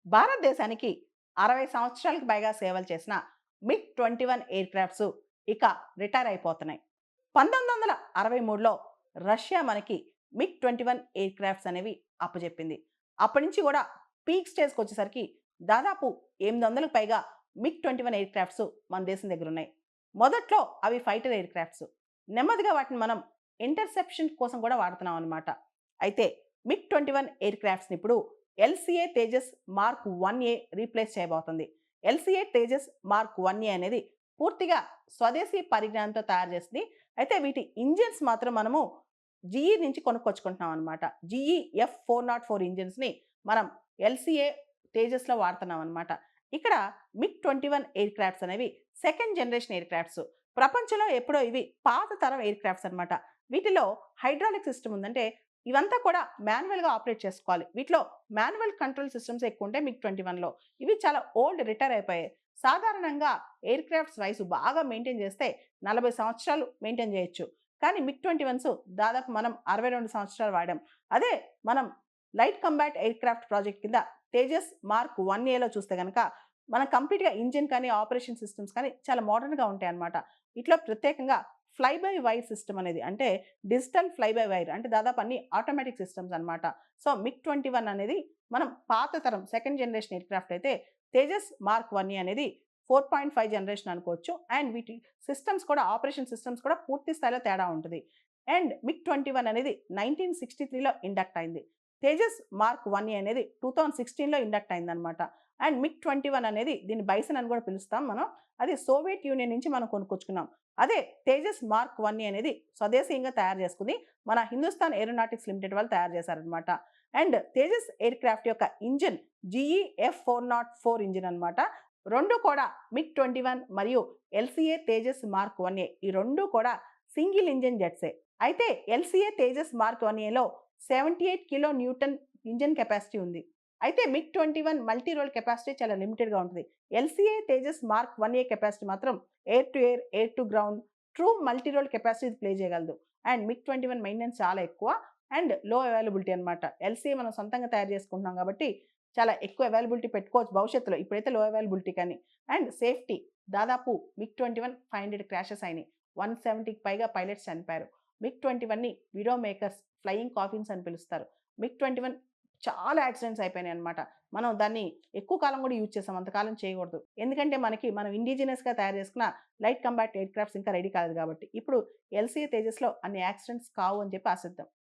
భారతదేశానికి 60 సంవత్సరాలకు పైగా సేవలు చేసిన మిగ్-21 ఎయిర్ క్రాఫ్ట్స్ ఇక రిటైర్ అయిపోతున్నాయి. 1963లో రష్యా మనకి మిగ్-21 ఎయిర్ క్రాఫ్ట్స్ అనేవి అప్పజెప్పింది. అప్పటి నుంచి కూడా పీక్ స్టేజ్‌కి వచ్చేసరికి దాదాపు 800లకు పైగా మిగ్-21 ఎయిర్ క్రాఫ్ట్స్ మన దేశం దగ్గర ఉన్నాయి. మొదట్లో అవి ఫైటర్ ఎయిర్ క్రాఫ్ట్స్. నెమ్మదిగా వాటిని మనం ఇంటర్సెప్షన్ కోసం కూడా వాడుతున్నాం అన్నమాట. అయితే మిగ్-21 ఎయిర్ క్రాఫ్ట్స్‌ని ఇప్పుడు ఎల్‌సీఏ తేజస్ మార్క్ 1ఏ రీప్లేస్ చేయబోతుంది. ఎల్‌సీఏ తేజస్ మార్క్ 1ఏ అనేది పూర్తిగా స్వదేశీ పరిజ్ఞానంతో తయారు చేసింది. అయితే వీటి ఇంజిన్స్ మాత్రం మనము జీఈ నుంచి కొనుక్కొచ్చుకుంటున్నాం అన్నమాట. జీఈ F404 ఇంజిన్స్‌ని మనం ఎల్‌సీఏ తేజస్‌లో వాడుతున్నాం అన్నమాట. ఇక్కడ మిగ్-21 ఎయిర్ క్రాఫ్ట్స్ అనేవి సెకండ్ జనరేషన్ ఎయిర్ క్రాఫ్ట్స్. ప్రపంచంలో ఎప్పుడో ఇవి పాత తరం ఎయిర్ క్రాఫ్ట్స్ అన్నమాట. వీటిలో హైడ్రాలిక్ సిస్టమ్ ఉంది. అంటే ఇవంతా కూడా మాన్యువల్‌గా ఆపరేట్ చేసుకోవాలి. వీటిలో మాన్యువల్ కంట్రోల్ సిస్టమ్స్ ఎక్కువుంటాయి మిగ్-21లో. ఇవి చాలా ఓల్డ్ రిటైర్ అయిపోయాయి. సాధారణంగా ఎయిర్ క్రాఫ్ట్స్ వయసు బాగా మెయింటైన్ చేస్తే 40 సంవత్సరాలు మెయింటైన్ చేయొచ్చు. కానీ మిగ్-21స్ దాదాపు మనం 62 సంవత్సరాలు వాడాం. అదే మనం light combat air craft project కింద తేజస్ మార్క్ 1ఏలో చూస్తే గనక మనం కంప్లీట్‌గా ఇంజిన్ కానీ, ఆపరేషన్ సిస్టమ్స్ కానీ చాలా మోడర్న్‌గా ఉంటాయన్నమాట. వీటిలో ప్రత్యేకంగా ఫ్లై బై వైర్ సిస్టమ్ అనేది అంటే డిజిటల్ ఫ్లై బై వైర్ అంటే దాదాపు అన్ని ఆటోమేటిక్ సిస్టమ్స్ అన్నమాట. సో మిగ్-21 అనేది మనం పాత తరం సెకండ్ జనరేషన్ ఎయిర్ క్రాఫ్ట్ అయితే తేజస్ మార్క్ 1ఏ అనేది 4.5 జనరేషన్ అనుకోవచ్చు. అండ్ వీటి సిస్టమ్స్ కూడా ఆపరేషన్ సిస్టమ్స్ కూడా పూర్తి స్థాయిలో తేడా ఉంటది. అండ్ మిగ్-21 అనేది 1963లో ఇండక్ట్ అయింది. తేజస్ మార్క్ 1ఏ అనేది 2016లో ఇండక్ట్ అయిందన్నమాట. అండ్ మిగ్-21 అనేది దీన్ని బైసన్ అని కూడా పిలుస్తాం మనం. అది సోవియట్ యూనియన్ నుంచి మనం కొనుక్కొచ్చుకున్నాం. అదే తేజస్ మార్క్ 1ఏ అనేది స్వదేశీయంగా తయారు చేసుకుంది. మన హిందుస్థాన్ ఏరోనాటిక్స్ లిమిటెడ్ వాళ్ళు తయారు చేశారనమాట. అండ్ తేజస్ ఎయిర్ క్రాఫ్ట్ యొక్క ఇంజిన్ జీఈ F404 ఇంజిన్ అన్నమాట. 2 కూడా మిగ్-21 మరియు ఎల్‌సీఏ తేజస్ మార్క్ 1ఏ ఈ 2 కూడా సింగిల్ ఇంజిన్ జెట్సే. అయితే ఎల్‌సీఏ తేజస్ మార్క్ 1ఏలో 78 కిలో న్యూటన్ ఇంజిన్ కెపాసిటీ ఉంది. అయితే మిగ్-21 మల్టీ రోల్ కెపాసిటీ చాలా లిమిటెడ్‌గా ఉంటది. LCA Tejas mark one A capacity మాత్రం air to air, air to ground true multi role capacity play చేయగలదు. అండ్ మిగ్-21 మెయింటెనెన్స్ చాలా ఎక్కువ అండ్ లో అవైలబిలిటీ అన్నమాట. ఎల్‌సీఏ మనం సొంతంగా తయారు చేసుకుంటున్నాం కాబట్టి చాలా ఎక్కువ అవైలబిలిటీ పెట్టుకోవచ్చు భవిష్యత్తులో. ఇప్పుడైతే లో అవైలబిలిటీ కానీ. అండ్ సేఫ్టీ దాదాపు మిగ్-21 500 క్రాషెస్ అయినాయి. 170కి పైగా పైలట్స్ చనిపోయారు. మిగ్-21ని విడో మేకర్స్, ఫ్లయింగ్ కాఫిన్స్ అని పిలుస్తారు. మిగ్-21 చాలా యాక్సిడెంట్స్ అయిపోయినాయన్నమాట. మనం దాన్ని ఎక్కువ కాలం కూడా యూజ్ చేసాం. అంతకాలం చేయకూడదు. ఎందుకంటే మనం ఇండిజినస్‌గా తయారు చేసుకున్న లైట్ కంబాట్ ఎయిర్ క్రాఫ్ట్స్ ఇంకా రెడీ కాలేదు కాబట్టి. ఇప్పుడు ఎల్‌సీఏ తేజస్‌లో అన్ని యాక్సిడెంట్స్ కావు అని చెప్పి ఆశిద్దాం.